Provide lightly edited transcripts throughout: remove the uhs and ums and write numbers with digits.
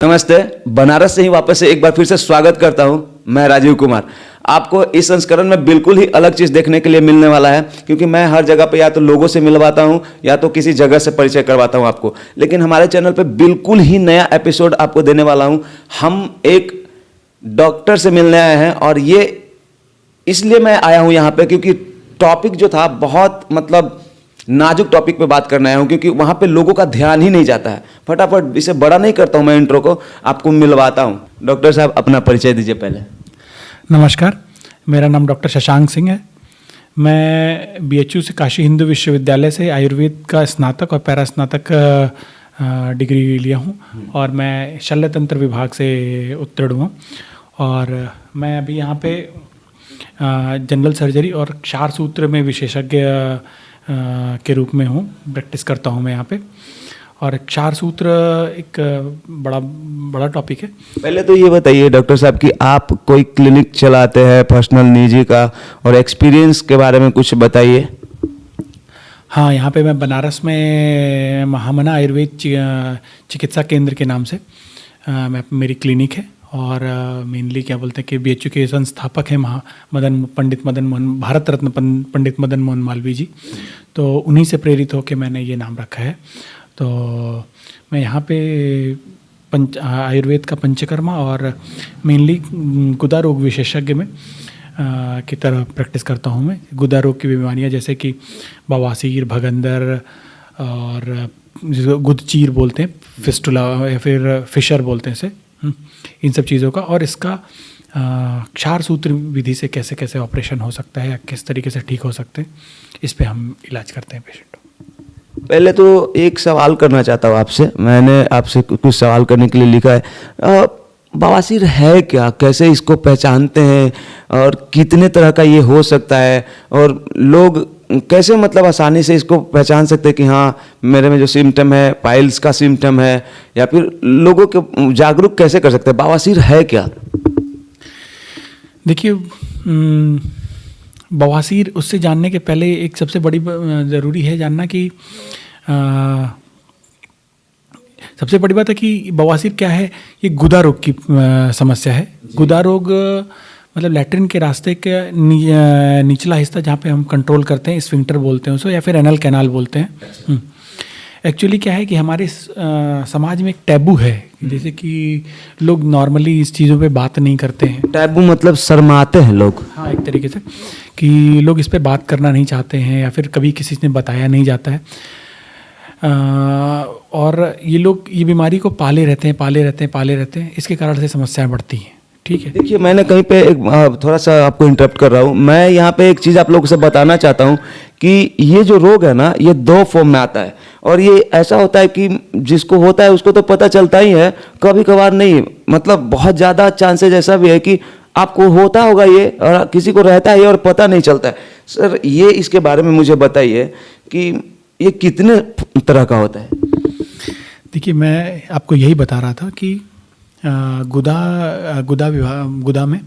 नमस्ते, बनारस से ही वापस से एक बार फिर से स्वागत करता हूं। मैं राजीव कुमार। आपको इस संस्करण में बिल्कुल ही अलग चीज़ देखने के लिए मिलने वाला है, क्योंकि मैं हर जगह पे या तो लोगों से मिलवाता हूं या तो किसी जगह से परिचय करवाता हूं आपको। लेकिन हमारे चैनल पे बिल्कुल ही नया एपिसोड आपको देने वाला हूं। हम एक डॉक्टर से मिलने आए हैं और ये इसलिए मैं आया हूं यहाँ पे क्योंकि टॉपिक जो था बहुत नाजुक टॉपिक पे बात करना आया हूँ, क्योंकि वहाँ पे लोगों का ध्यान ही नहीं जाता है। फटाफट इसे बड़ा नहीं करता हूँ मैं इंट्रो को, आपको मिलवाता हूँ। डॉक्टर साहब अपना परिचय दीजिए पहले। नमस्कार, मेरा नाम डॉक्टर शशांक सिंह है। मैं बीएचयू से काशी हिंदू विश्वविद्यालय से आयुर्वेद का स्नातक और पैरास्नातक डिग्री लिया हूँ और मैं शल्य तंत्र विभाग से उत्तीर्ण हुआ। और मैं अभी यहाँ पे जनरल सर्जरी और क्षार सूत्र में विशेषज्ञ के रूप में हूँ, प्रैक्टिस करता हूँ मैं यहाँ पे। और क्षार सूत्र एक बड़ा टॉपिक है। पहले तो ये बताइए डॉक्टर साहब कि आप कोई क्लिनिक चलाते हैं पर्सनल निजी का, और एक्सपीरियंस के बारे में कुछ बताइए। हाँ, यहाँ पे मैं बनारस में महामना आयुर्वेद चिकित्सा केंद्र के नाम से मेरी क्लिनिक है। और मेनली क्या बोलते हैं कि बीएचयू के संस्थापक हैं पंडित मदन मोहन, भारत रत्न पंडित मदन मोहन मालवीय जी। तो उन्हीं से प्रेरित होकर मैंने ये नाम रखा है। तो मैं यहाँ पे आयुर्वेद का पंचकर्मा और मेनली गुदा रोग विशेषज्ञ में की तरह प्रैक्टिस करता हूँ। मैं गुदा रोग की बीमारियाँ जैसे कि बवासीर, भगंदर और जिसको गुदचीर बोलते हैं, फिस्टुला या फिर फिशर बोलते हैं इसे, इन सब चीज़ों का, और इसका क्षार सूत्र विधि से कैसे कैसे ऑपरेशन हो सकता है या किस तरीके से ठीक हो सकते हैं, इस पे हम इलाज करते हैं पेशेंट को। पहले तो एक सवाल करना चाहता हूँ आपसे। मैंने आपसे कुछ सवाल करने के लिए लिखा है। बवासीर है क्या, कैसे इसको पहचानते हैं और कितने तरह का ये हो सकता है, और लोग कैसे आसानी से इसको पहचान सकते हैं कि हाँ मेरे में जो सिम्टम है पाइल्स का सिम्टम है, या फिर लोगों को जागरूक कैसे कर सकते हैं बवासीर है क्या? देखिए, बवासीर उससे जानने के पहले एक सबसे बड़ी ज़रूरी है जानना कि सबसे बड़ी बात है कि बवासीर क्या है। ये गुदा रोग की समस्या है। गुदा रोग लैट्रिन के रास्ते के निचला हिस्सा जहाँ पे हम कंट्रोल करते हैं, स्फिंक्टर बोलते हैं उसको, या फिर एनल कैनाल बोलते हैं। एक्चुअली क्या है कि हमारे समाज में एक टैबू है, जैसे कि लोग नॉर्मली इस चीज़ों पे बात नहीं करते हैं। टैबू मतलब शर्माते हैं लोग। हाँ, एक तरीके से कि लोग इस पे बात करना नहीं चाहते हैं या फिर कभी किसी ने बताया नहीं जाता है। और ये लोग ये बीमारी को पाले रहते हैं। इसके कारण से समस्याएं बढ़ती हैं। ठीक है, देखिए मैंने कहीं पे थोड़ा सा आपको इंटरप्ट कर रहा हूँ। मैं यहाँ पे एक चीज़ आप लोगों से बताना चाहता हूँ कि ये जो रोग है ना, ये 2 फॉर्म में आता है। और ये ऐसा होता है कि जिसको होता है उसको तो पता चलता ही है, कभी कभार नहीं। बहुत ज़्यादा चांसेज ऐसा भी है कि आपको होता होगा ये और किसी को रहता है और पता नहीं चलता है। सर ये इसके बारे में मुझे बताइए कि ये कितने तरह का होता है? देखिए, मैं आपको यही बता रहा था कि गुदा में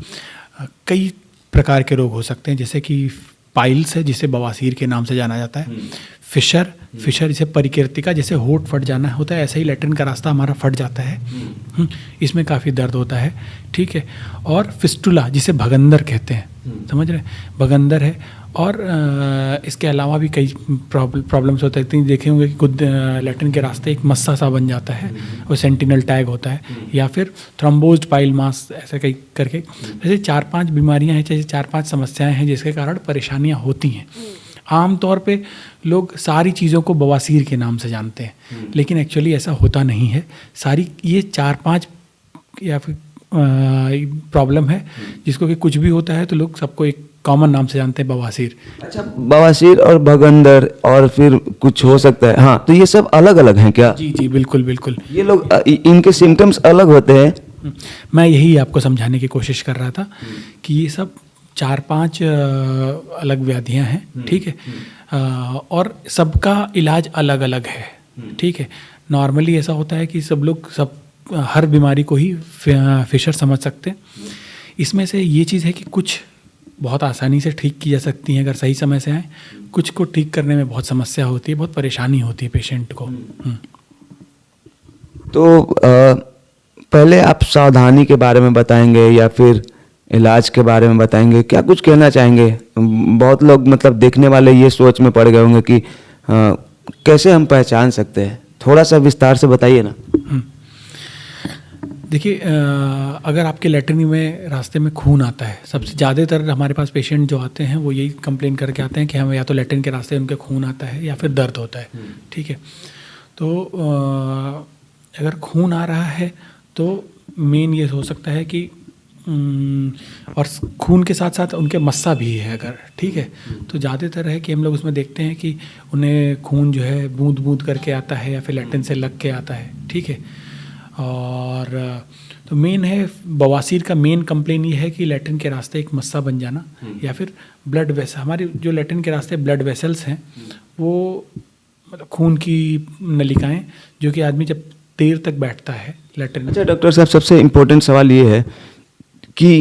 कई प्रकार के रोग हो सकते हैं, जैसे कि पाइल्स है जिसे बवासीर के नाम से जाना जाता है। फिशर जिसे परिकीर्तिका, जैसे होंठ फट जाना होता है, ऐसे ही लैट्रिन का रास्ता हमारा फट जाता है। इसमें काफ़ी दर्द होता है। ठीक है, और फिस्टुला जिसे भगंदर कहते हैं, समझ रहे, भगंदर है। और इसके अलावा भी कई प्रॉब्लम्स होते हैं। देखे होंगे कि लैट्रिन के रास्ते एक मस्सा सा बन जाता है, वो सेंटिनल टैग होता है, या फिर थ्रोम्बोज्ड पाइल मास, ऐसे कई करके जैसे 4-5 बीमारियां हैं, जैसे 4-5 समस्याएं हैं जिसके कारण परेशानियां होती हैं। आमतौर पे लोग सारी चीज़ों को बवासीर के नाम से जानते हैं, लेकिन एक्चुअली ऐसा होता नहीं है। सारी ये 4-5 या फिर प्रॉब्लम है जिसको कि कुछ भी होता है तो लोग सबको एक कॉमन नाम से जानते हैं, बवासीर। अच्छा, बवासीर और भगंदर और फिर कुछ हो सकता है। हाँ, तो ये सब अलग अलग हैं क्या? जी, बिल्कुल। ये लोग इनके सिम्टम्स अलग होते हैं। मैं यही आपको समझाने की कोशिश कर रहा था कि ये सब 4-5 अलग व्याधियां हैं। ठीक है, और सबका इलाज अलग अलग है। ठीक है, नॉर्मली ऐसा होता है कि हर बीमारी को ही फिशर समझ सकते हैं। इसमें से ये चीज़ है कि कुछ बहुत आसानी से ठीक की जा सकती हैं अगर सही समय से आए, कुछ को ठीक करने में बहुत समस्या होती है, बहुत परेशानी होती है पेशेंट को। तो पहले आप सावधानी के बारे में बताएंगे या फिर इलाज के बारे में बताएंगे, क्या कुछ कहना चाहेंगे? बहुत लोग मतलब देखने वाले ये सोच में पड़ गए होंगे कि कैसे हम पहचान सकते हैं, थोड़ा सा विस्तार से बताइए ना। देखिए, अगर आपके लैट्रिन में रास्ते में खून आता है, सबसे ज़्यादातर हमारे पास पेशेंट जो आते हैं वो यही कंप्लेन करके आते हैं कि हमें या तो लैट्रिन के रास्ते उनके खून आता है या फिर दर्द होता है। ठीक है, तो अगर खून आ रहा है तो मेन ये हो सकता है कि और खून के साथ साथ उनके मस्सा भी है अगर, ठीक है, तो ज़्यादातर है कि हम लोग उसमें देखते हैं कि उन्हें खून जो है बूंद बूंद करके आता है या फिर लैट्रिन से लग के आता है। ठीक है, और तो मेन है बवासीर का मेन कंप्लेन ये है कि लैट्रिन के रास्ते एक मस्सा बन जाना या फिर ब्लड वेसल, हमारे जो लैट्रिन के रास्ते ब्लड वेसल्स हैं वो मतलब खून की नलिकाएं जो कि आदमी जब देर तक बैठता है लैट्रिन। अच्छा डॉक्टर साहब, सबसे इम्पोर्टेंट सवाल ये है कि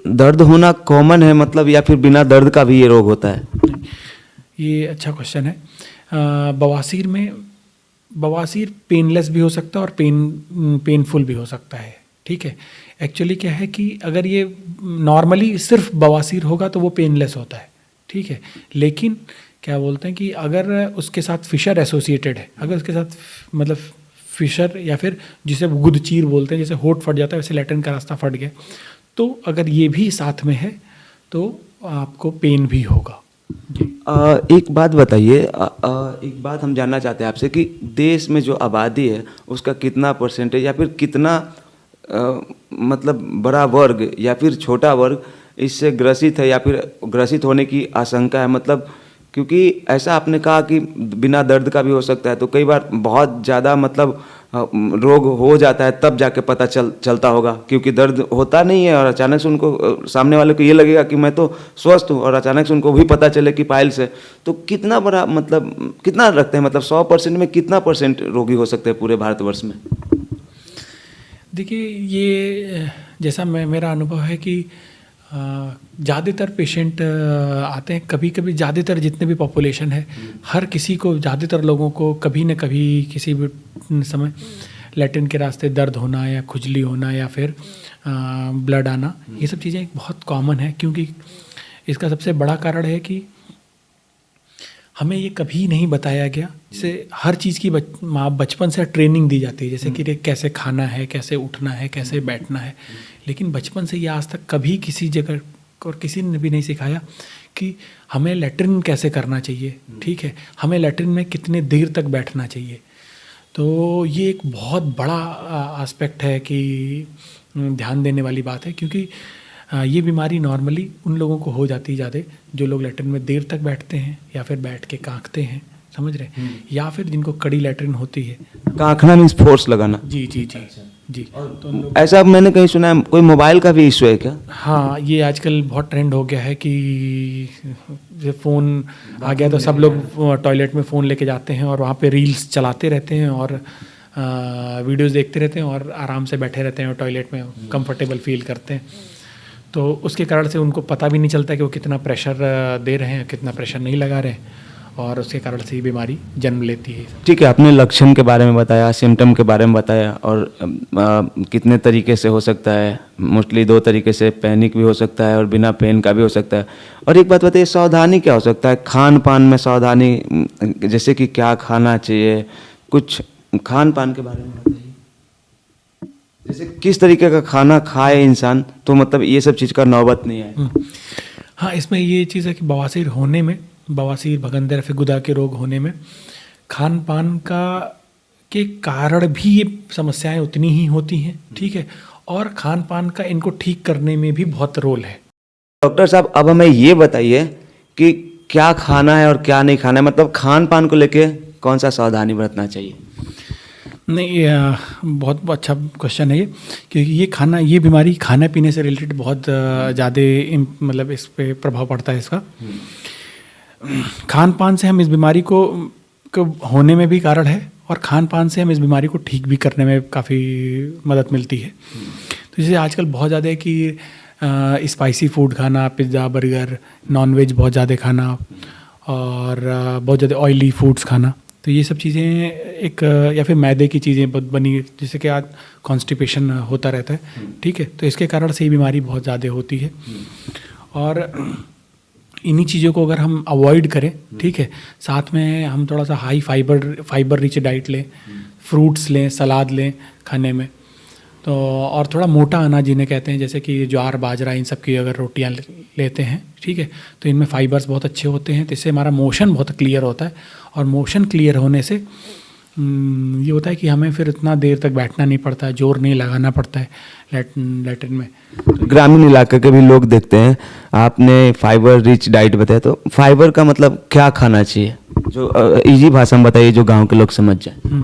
दर्द होना कॉमन है मतलब, या फिर बिना दर्द का भी ये रोग होता है? ये अच्छा क्वेश्चन है। बवासीर में बवासीर पेनलेस भी हो सकता है और पेनफुल भी हो सकता है। ठीक है, एक्चुअली क्या है कि अगर ये नॉर्मली सिर्फ बवासीर होगा तो वो पेनलेस होता है। ठीक है, लेकिन क्या बोलते हैं कि अगर उसके साथ फिशर एसोसिएटेड है, अगर उसके साथ मतलब फिशर या फिर जिसे गुदचीर बोलते हैं, जैसे होठ फट जाता है वैसे लैट्रिन का रास्ता फट गया, तो अगर ये भी साथ में है तो आपको पेन भी होगा। जी। एक बात बताइए, एक बात हम जानना चाहते हैं आपसे कि देश में जो आबादी है उसका कितना परसेंटेज या फिर कितना मतलब बड़ा वर्ग या फिर छोटा वर्ग इससे ग्रसित है या फिर ग्रसित होने की आशंका है? मतलब क्योंकि ऐसा आपने कहा कि बिना दर्द का भी हो सकता है, तो कई बार बहुत ज़्यादा मतलब रोग हो जाता है तब जाके पता चलता होगा, क्योंकि दर्द होता नहीं है और अचानक से उनको सामने वाले को ये लगेगा कि मैं तो स्वस्थ हूँ और अचानक से उनको भी पता चले कि पाइल्स है। तो कितना बड़ा मतलब कितना रखते हैं, मतलब 100% में कितना परसेंट रोगी हो सकते हैं पूरे भारतवर्ष में? देखिए, ये जैसा मेरा अनुभव है कि ज़्यादातर पेशेंट आते हैं, कभी कभी ज़्यादातर जितने भी पॉपुलेशन है हर किसी को, ज़्यादातर लोगों को कभी न कभी किसी भी समय लैट्रिन के रास्ते दर्द होना या खुजली होना या फिर ब्लड आना, ये सब चीज़ें बहुत कॉमन है। क्योंकि इसका सबसे बड़ा कारण है कि हमें ये कभी नहीं बताया गया, जैसे हर चीज़ की बचपन से ट्रेनिंग दी जाती है, जैसे कि कैसे खाना है, कैसे उठना है, कैसे बैठना है, लेकिन बचपन से ये आज तक कभी किसी जगह और किसी ने भी नहीं सिखाया कि हमें लैट्रिन कैसे करना चाहिए। ठीक है, हमें लैट्रिन में कितने देर तक बैठना चाहिए। तो ये एक बहुत बड़ा एस्पेक्ट है कि ध्यान देने वाली बात है, क्योंकि ये बीमारी नॉर्मली उन लोगों को हो जाती है ज़्यादा जो लोग लैट्रिन में देर तक बैठते हैं या फिर बैठ के कांखते हैं, समझ रहे हैं, या फिर जिनको कड़ी लैट्रिन होती है। कांखना मीन्स फोर्स लगाना? जी जी जी जी। तो ऐसा मैंने कहीं सुना है, कोई मोबाइल का भी इशू है क्या? हाँ, ये आजकल बहुत ट्रेंड हो गया है कि फ़ोन आ गया तो सब लोग टॉयलेट में फ़ोन लेके जाते हैं और वहाँ पे रील्स चलाते रहते हैं और वीडियोस देखते रहते हैं और आराम से बैठे रहते हैं और टॉयलेट में कंफर्टेबल फील करते हैं। तो उसके कारण से उनको पता भी नहीं चलता कि वो कितना प्रेशर दे रहे हैं, कितना प्रेशर नहीं लगा रहे हैं, और उसके कारण से ये बीमारी जन्म लेती है। ठीक है, आपने लक्षण के बारे में बताया, सिम्टम के बारे में बताया, और कितने तरीके से हो सकता है। मोस्टली 2 तरीके से, पैनिक भी हो सकता है और बिना पेन का भी हो सकता है। और एक बात बताइए, सावधानी क्या हो सकता है? खान पान में सावधानी, जैसे कि क्या खाना चाहिए, कुछ खान पान के बारे में बताइए, जैसे किस तरीके का खाना खाए इंसान तो मतलब ये सब चीज़ का नौबत नहीं आए। हाँ, इसमें ये चीज़ है कि बवासीर होने में, बवासीर, भगंदर, फिर गुदा के रोग होने में खान पान का के कारण भी ये समस्याएं उतनी ही होती हैं। ठीक है, और खान पान का इनको ठीक करने में भी बहुत रोल है। डॉक्टर साहब, अब हमें ये बताइए कि क्या खाना है और क्या नहीं खाना है, मतलब खान पान को लेके कौन सा सावधानी बरतना चाहिए? नहीं, बहुत अच्छा क्वेश्चन है ये, क्योंकि ये बीमारी खाने पीने से रिलेटेड बहुत ज़्यादा मतलब इस पे प्रभाव पड़ता है इसका। खान पान से हम इस बीमारी को होने में भी कारण है और खान पान से हम इस बीमारी को ठीक भी करने में काफ़ी मदद मिलती है। तो जैसे आजकल बहुत ज़्यादा है कि स्पाइसी फूड खाना, पिज़्ज़ा, बर्गर, नॉनवेज बहुत ज़्यादा खाना और बहुत ज़्यादा ऑयली फूड्स खाना, तो ये सब चीज़ें एक या फिर मैदे की चीज़ें बनी, जैसे कि आज कॉन्स्टिपेशन होता रहता है, ठीक है, तो इसके कारण से ये बीमारी बहुत ज़्यादा होती है। और इन्हीं चीज़ों को अगर हम अवॉइड करें, ठीक है, साथ में हम थोड़ा सा हाई फाइबर रिच डाइट लें, फ्रूट्स लें, सलाद लें खाने में, तो और थोड़ा मोटा अनाज जिन्हें कहते हैं, जैसे कि ज्वार बाजरा, इन सब की अगर रोटियां लेते हैं, ठीक है, तो इनमें फाइबर्स बहुत अच्छे होते हैं, तो इससे हमारा मोशन बहुत क्लियर होता है। और मोशन क्लियर होने से ये होता है कि हमें फिर इतना देर तक बैठना नहीं पड़ता है, जोर नहीं लगाना पड़ता है लैट्रिन में। ग्रामीण इलाके के भी लोग देखते हैं, आपने फाइबर रिच डाइट बताया, तो फाइबर का मतलब क्या खाना चाहिए, जो इजी भाषा में बताइए जो गांव के लोग समझ जाए।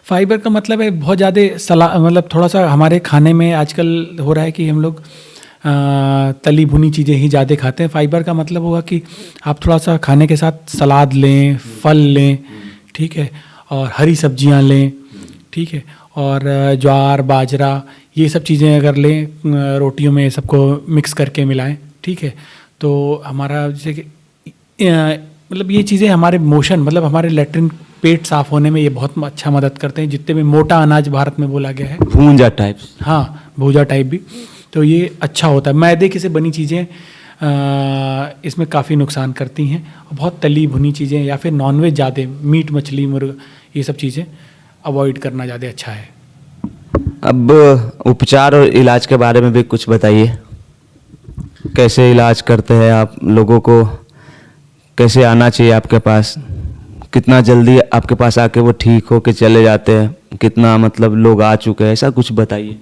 फाइबर का मतलब है बहुत ज़्यादा मतलब थोड़ा सा हमारे खाने में आजकल हो रहा है कि हम लोग तली भुनी चीज़ें ही ज़्यादा खाते हैं। फाइबर का मतलब होगा कि आप थोड़ा सा खाने के साथ सलाद लें, फल लें, ठीक है, और हरी सब्जियां लें, ठीक है, और ज्वार बाजरा ये सब चीज़ें अगर लें, रोटियों में सबको मिक्स करके मिलाएं, ठीक है, तो हमारा जैसे कि मतलब ये चीज़ें हमारे मोशन, मतलब हमारे लैट्रिन पेट साफ होने में ये बहुत अच्छा मदद करते हैं। जितने भी मोटा अनाज भारत में बोला गया है, भूंजा टाइप्स, हाँ भूजा टाइप भी, तो ये अच्छा होता है। मैदे की से बनी चीज़ें इसमें काफ़ी नुकसान करती हैं, और बहुत तली भुनी चीज़ें या फिर नॉनवेज ज़्यादा, मीट मछली मुर्गा ये सब चीज़ें अवॉइड करना ज़्यादा अच्छा है। अब उपचार और इलाज के बारे में भी कुछ बताइए, कैसे इलाज करते हैं आप, लोगों को कैसे आना चाहिए आपके पास, कितना जल्दी आपके पास आके वो ठीक हो के चले जाते हैं, कितना मतलब लोग आ चुके हैं, ऐसा कुछ बताइए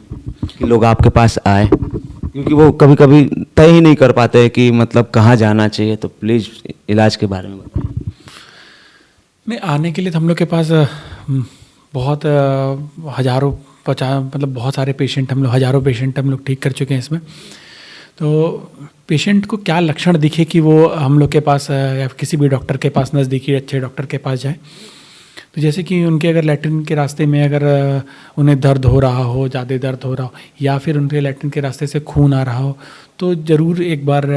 कि लोग आपके पास आए, क्योंकि वो कभी कभी तय ही नहीं कर पाते हैं कि मतलब कहाँ जाना चाहिए, तो प्लीज़ इलाज के बारे में बताइए। नहीं, आने के लिए तो हम लोग के पास बहुत हज़ारों मतलब बहुत सारे पेशेंट, हम लोग हज़ारों पेशेंट हम लोग ठीक कर चुके हैं इसमें। तो पेशेंट को क्या लक्षण दिखे कि वो हम लोग के पास या किसी भी डॉक्टर के पास, नज़दीकी अच्छे डॉक्टर के पास जाए, तो जैसे कि उनके अगर लैट्रिन के रास्ते में अगर उन्हें दर्द हो रहा हो, ज़्यादा दर्द हो रहा हो, या फिर उनके लैट्रिन के रास्ते से खून आ रहा हो, तो ज़रूर एक बार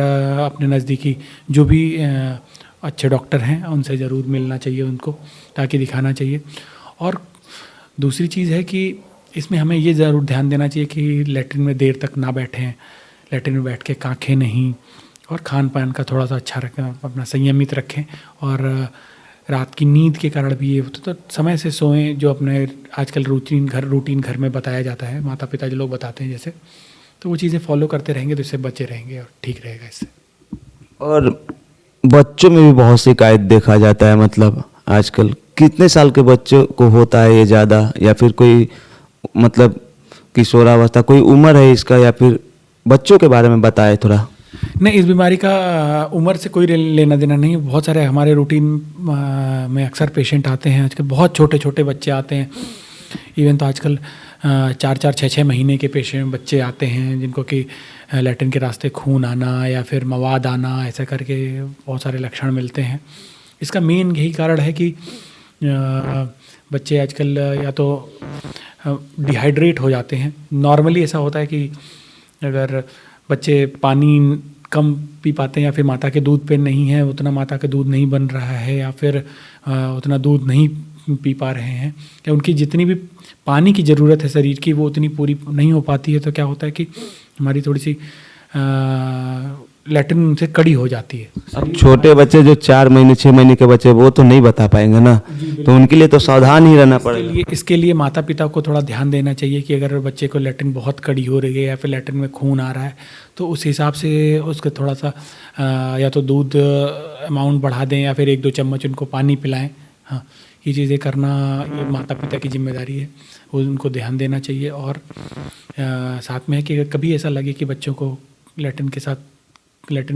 अपने नज़दीकी जो भी अच्छे डॉक्टर हैं उनसे ज़रूर मिलना चाहिए उनको, ताकि दिखाना चाहिए। और दूसरी चीज़ है कि इसमें हमें ये ज़रूर ध्यान देना चाहिए कि लैट्रिन में देर तक ना बैठें, लैट्रिन में बैठ के काखें नहीं, और खान पान का थोड़ा सा अच्छा रखें, अपना संयमित रखें, और रात की नींद के कारण भी ये होता, तो समय से सोएं, जो अपने आजकल रूटीन घर में बताया जाता है, माता पिता जो लोग बताते हैं जैसे, तो वो चीज़ें फॉलो करते रहेंगे तो इससे बचे रहेंगे और ठीक रहेगा इससे। और बच्चों में भी बहुत शिकायत देखा जाता है, मतलब आजकल कितने साल के बच्चों को होता है ये ज़्यादा, या फिर कोई मतलब किशोरावस्था, कोई उम्र है इसका, या फिर बच्चों के बारे में बताए थोड़ा। नहीं, इस बीमारी का उम्र से कोई लेना देना नहीं। बहुत सारे हमारे रूटीन में अक्सर पेशेंट आते हैं, आजकल बहुत छोटे छोटे बच्चे आते हैं, इवन तो आजकल 4-4, 6-6 महीने के पेशेंट बच्चे आते हैं जिनको कि लैट्रिन के रास्ते खून आना या फिर मवाद आना, ऐसा करके बहुत सारे लक्षण मिलते हैं। इसका मेन यही कारण है कि बच्चे आजकल या तो डिहाइड्रेट हो जाते हैं। नॉर्मली ऐसा होता है कि अगर बच्चे पानी कम पी पाते हैं, या फिर माता के दूध पे नहीं है, उतना माता का दूध नहीं बन रहा है, या फिर उतना दूध नहीं पी पा रहे हैं, या उनकी जितनी भी पानी की ज़रूरत है शरीर की वो उतनी पूरी नहीं हो पाती है, तो क्या होता है कि हमारी थोड़ी सी लैट्रिन उनसे कड़ी हो जाती है। अब छोटे बच्चे जो 4 महीने 6 महीने के बच्चे, वो तो नहीं बता पाएंगे ना, तो उनके लिए तो सावधान ही रहना पड़ेगा। इसके लिए माता पिता को थोड़ा ध्यान देना चाहिए कि अगर बच्चे को लैट्रिन बहुत कड़ी हो रही है या फिर लैट्रिन में खून आ रहा है, तो उस हिसाब से उसको थोड़ा सा या तो दूध अमाउंट बढ़ा दें, या फिर 1-2 चम्मच उनको पानी पिलाएं। हाँ, ये चीज़ें करना ये माता पिता की जिम्मेदारी है, वो उनको ध्यान देना चाहिए। और साथ में है कि अगर कभी ऐसा लगे कि बच्चों को लैट्रिन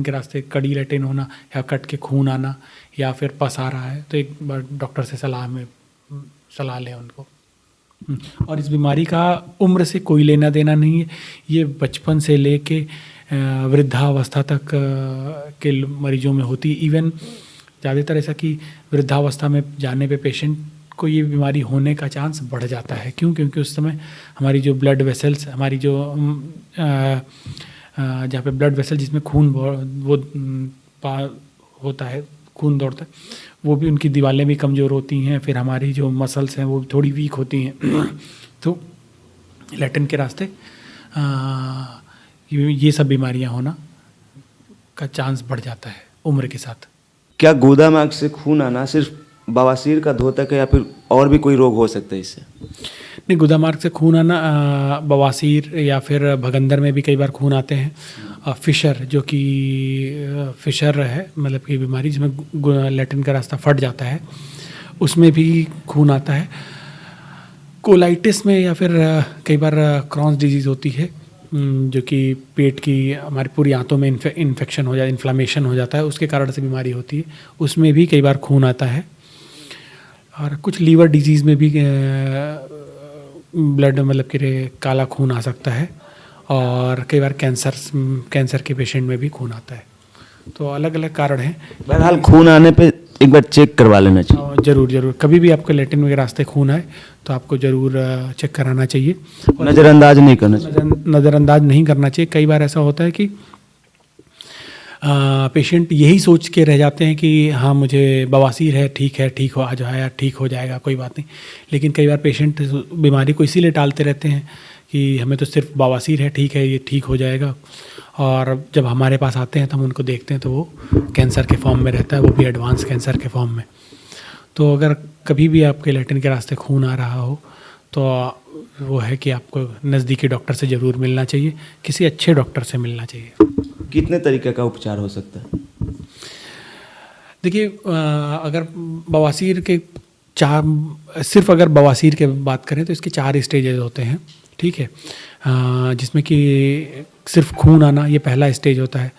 के रास्ते कड़ी लैट्रिन होना, या कट के खून आना, या फिर पस आ रहा है, तो एक बार डॉक्टर से सलाह लें उनको। और इस बीमारी का उम्र से कोई लेना देना नहीं है, ये बचपन से लेके वृद्धावस्था तक के मरीजों में होती है। इवन ज़्यादातर ऐसा कि वृद्धावस्था में जाने पे पेशेंट को ये बीमारी होने का चांस बढ़ जाता है। क्यों? क्योंकि उस समय हमारी जो ब्लड वेसल्स, हमारी जो जहाँ पे ब्लड वेसल जिसमें खून वो होता है, खून दौड़ता है, वो भी उनकी दीवारें भी कमज़ोर होती हैं, फिर हमारी जो मसल्स हैं वो भी थोड़ी वीक होती हैं तो लैट्रिन के रास्ते ये सब बीमारियां होना का चांस बढ़ जाता है उम्र के साथ। क्या गुदा मार्ग से खून आना सिर्फ बवासीर का द्योतक है या फिर और भी कोई रोग हो सकता है इससे? नहीं, गुदा मार्ग से खून आना बवासीर या फिर भगंदर में भी कई बार खून आते हैं। फिशर जो कि फिशर है मतलब कि बीमारी जिसमें लैट्रिन का रास्ता फट जाता है, उसमें भी खून आता है। कोलाइटिस में या फिर कई बार क्रॉन्स डिजीज़ होती है जो कि पेट की हमारी पूरी आंतों में इन्फेक्शन हो जाए, इन्फ्लामेशन हो जाता है, उसके कारण से बीमारी होती है, उसमें भी कई बार खून आता है। और कुछ लीवर डिजीज़ में भी ब्लड मतलब कि काला खून आ सकता है, और कई बार कैंसर के पेशेंट में भी खून आता है। तो अलग अलग कारण हैं। बहरहाल खून आने पे एक बार चेक करवा लेना चाहिए। और ज़रूर कभी भी आपको लैट्रिन के रास्ते खून आए तो आपको ज़रूर चेक कराना चाहिए। नज़रअंदाज नहीं करना चाहिए। नज़रअंदाज नहीं करना चाहिए। कई बार ऐसा होता है कि पेशेंट यही सोच के रह जाते हैं कि हाँ मुझे बवासीर है, ठीक हो, आ जाएगा, ठीक हो जाएगा, कोई बात नहीं। लेकिन कई बार पेशेंट बीमारी को इसीलिए टालते रहते हैं कि हमें तो सिर्फ बवासीर है, ठीक है, ये ठीक हो जाएगा। और जब हमारे पास आते हैं तो हम उनको देखते हैं तो वो कैंसर के फॉर्म में रहता है, वो भी एडवांस कैंसर के फॉर्म में। तो अगर कभी भी आपके लैट्रिन के रास्ते खून आ रहा हो तो वो है कि आपको नज़दीकी डॉक्टर से ज़रूर मिलना चाहिए, किसी अच्छे डॉक्टर से मिलना चाहिए। कितने तरीके का उपचार हो सकता है? देखिए, अगर बवासीर के सिर्फ अगर बवासीर की बात करें तो इसके 4 स्टेजेस होते हैं, ठीक है। जिसमें कि सिर्फ खून आना ये पहला स्टेज होता है।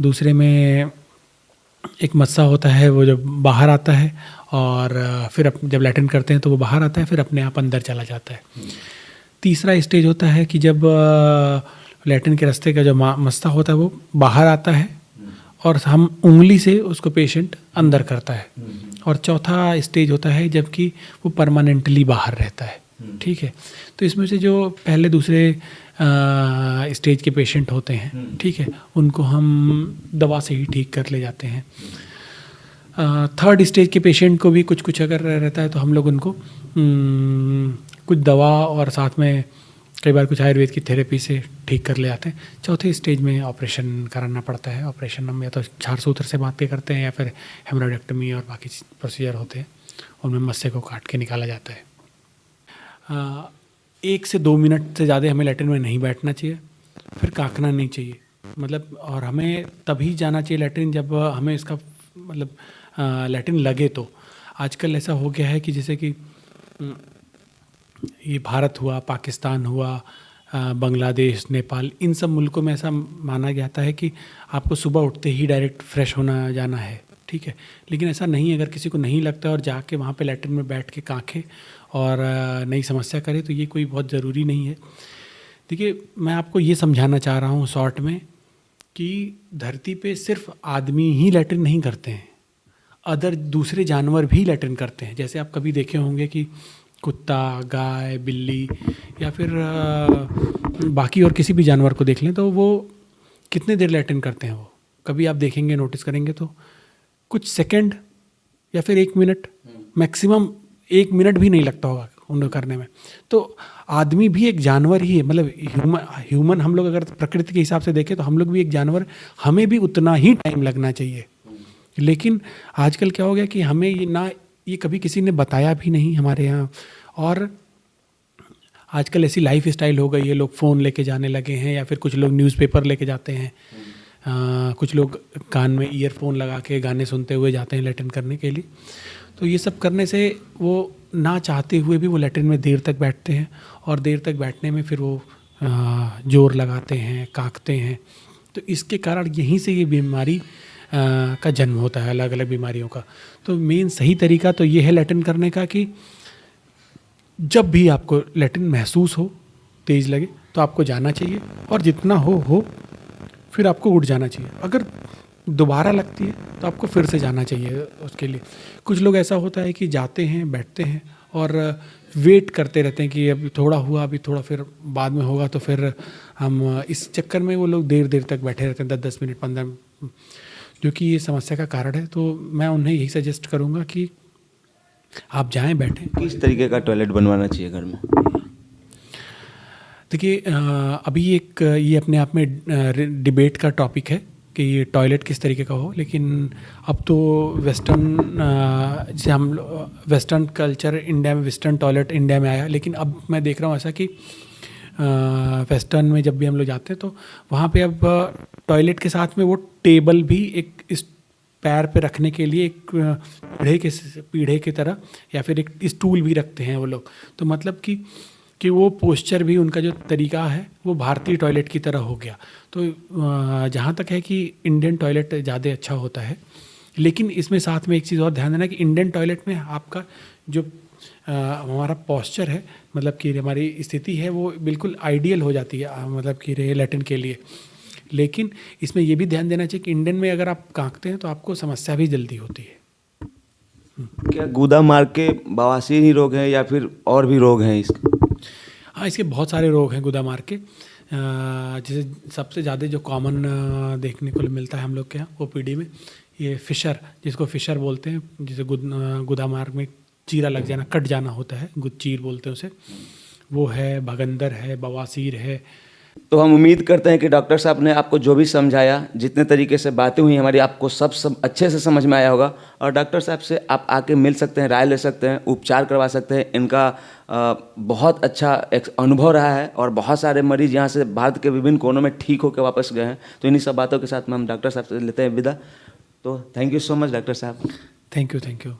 दूसरे में एक मस्सा होता है, वो जब बाहर आता है और फिर जब लैट्रिन करते हैं तो वो बाहर आता है, फिर अपने आप अंदर चला जाता है। तीसरा स्टेज होता है कि जब लैट्रिन के रास्ते का जो मस्सा होता है वो बाहर आता है और हम उंगली से उसको पेशेंट अंदर करता है। और चौथा स्टेज होता है जबकि वो परमानेंटली बाहर रहता है, ठीक है। तो इसमें से जो पहले दूसरे स्टेज के पेशेंट होते हैं, ठीक है, उनको हम दवा से ही ठीक कर ले जाते हैं। थर्ड स्टेज के पेशेंट को भी कुछ अगर रहता है तो हम लोग उनको कुछ दवा और साथ में कई बार कुछ आयुर्वेद की थेरेपी से ठीक कर ले जाते हैं। चौथे स्टेज में ऑपरेशन कराना पड़ता है। ऑपरेशन हम या तो क्षार सूत्र से बात के करते हैं या फिर हेमरोइडेक्टमी और बाकी प्रोसीजर होते हैं, उनमें मस्से को काट के निकाला जाता है। 1 से 2 मिनट से ज़्यादा हमें लैट्रिन में नहीं बैठना चाहिए, फिर कांकना नहीं चाहिए मतलब। और हमें तभी जाना चाहिए लैट्रिन जब हमें इसका मतलब लैट्रिन लगे। तो आजकल ऐसा हो गया है कि जैसे कि ये भारत हुआ, पाकिस्तान हुआ, बांग्लादेश, नेपाल, इन सब मुल्कों में ऐसा माना जाता है कि आपको सुबह उठते ही डायरेक्ट फ्रेश होना जाना है, ठीक है। लेकिन ऐसा नहीं है। अगर किसी को नहीं लगता और जाके वहाँ पे लैट्रिन में बैठ के कांखे और नई समस्या करे तो ये कोई बहुत ज़रूरी नहीं है। देखिए, मैं आपको ये समझाना चाह रहा हूँ शॉर्ट में कि धरती पे सिर्फ आदमी ही लैट्रिन नहीं करते हैं, अदर दूसरे जानवर भी लैट्रिन करते हैं। जैसे आप कभी देखे होंगे कि कुत्ता, गाय, बिल्ली या फिर बाकी और किसी भी जानवर को देख लें तो वो कितने देर लैट्रिन करते हैं। वो कभी आप देखेंगे, नोटिस करेंगे तो कुछ सेकंड या फिर 1 मिनट, मैक्सिमम 1 मिनट भी नहीं लगता होगा उनको करने में। तो आदमी भी एक जानवर ही है, मतलब ह्यूमन हम लोग अगर प्रकृति के हिसाब से देखें तो हम लोग भी एक जानवर, हमें भी उतना ही टाइम लगना चाहिए। लेकिन आजकल क्या हो गया कि हमें ये कभी किसी ने बताया भी नहीं हमारे यहाँ। और आजकल ऐसी लाइफ स्टाइल हो गई है, लोग फ़ोन लेके जाने लगे हैं या फिर कुछ लोग न्यूज़पेपर लेके जाते हैं, कुछ लोग कान में ईयरफोन लगा के गाने सुनते हुए जाते हैं लैट्रिन करने के लिए। तो ये सब करने से वो ना चाहते हुए भी वो लैट्रिन में देर तक बैठते हैं और देर तक बैठने में फिर वो जोर लगाते हैं, कांपते हैं। तो इसके कारण यहीं से ये बीमारी का जन्म होता है, अलग अलग बीमारियों का। तो मेन सही तरीका तो ये है लैट्रिन करने का कि जब भी आपको लैट्रिन महसूस हो, तेज़ लगे, तो आपको जाना चाहिए और जितना हो फिर आपको उठ जाना चाहिए। अगर दोबारा लगती है तो आपको फिर से जाना चाहिए उसके लिए। कुछ लोग ऐसा होता है कि जाते हैं, बैठते हैं और वेट करते रहते हैं कि अभी थोड़ा हुआ, अभी थोड़ा फिर बाद में होगा, तो फिर हम इस चक्कर में वो लोग देर तक बैठे रहते हैं, 10-10 मिनट, 15 मिनट। जो कि ये समस्या का कारण है। तो मैं उन्हें यही सजेस्ट करूँगा कि आप जाएं, बैठें। किस तरीके का टॉयलेट बनवाना चाहिए घर में? देखिए अभी एक ये अपने आप में डिबेट का टॉपिक है कि ये टॉयलेट किस तरीके का हो, लेकिन अब तो वेस्टर्न जैसे हम वेस्टर्न कल्चर इंडिया में, वेस्टर्न टॉयलेट इंडिया में आया, लेकिन अब मैं देख रहा हूँ ऐसा कि वेस्टर्न में जब भी हम लोग जाते हैं तो वहाँ पे अब टॉयलेट के साथ में वो टेबल भी एक इस पैर पे रखने के लिए एक पीढ़े की तरह या फिर एक स्टूल भी रखते हैं वो लोग। तो मतलब कि वो पोस्चर भी, उनका जो तरीका है वो भारतीय टॉयलेट की तरह हो गया। तो जहाँ तक है कि इंडियन टॉयलेट ज़्यादा अच्छा होता है, लेकिन इसमें साथ में एक चीज़ और ध्यान देना कि इंडियन टॉयलेट में आपका जो हमारा पोस्चर है, मतलब कि हमारी स्थिति है, वो बिल्कुल आइडियल हो जाती है, मतलब कि लैट्रिन के लिए। लेकिन इसमें ये भी ध्यान देना चाहिए कि इंडियन में अगर आप कांकते हैं तो आपको समस्या भी जल्दी होती है। क्या गुदा मार के बवासीर ही रोग है या फिर और भी रोग हैं इसके? हाँ, इसके बहुत सारे रोग हैं गुदा मार के। जैसे सबसे ज़्यादा जो कॉमन देखने को मिलता है हम लोग के यहाँ ओपीडी में, ये फिशर, जिसको फिशर बोलते हैं, जिसे गुदा मार्ग में चीरा लग जाना, कट जाना होता है, गुदचीर बोलते हैं उसे, वो है, भगंदर है, बवासीर है। तो हम उम्मीद करते हैं कि डॉक्टर साहब ने आपको जो भी समझाया, जितने तरीके से बातें हुई हमारी, आपको सब अच्छे से समझ में आया होगा। और डॉक्टर साहब से आप आके मिल सकते हैं, राय ले सकते हैं, उपचार करवा सकते हैं। इनका बहुत अच्छा एक अनुभव रहा है और बहुत सारे मरीज यहाँ से भारत के विभिन्न कोनों में ठीक होकर वापस गए हैं। तो इन्हीं सब बातों के साथ में हम डॉक्टर साहब से लेते हैं विदा। तो thank you so much doctor साहब। Thank you.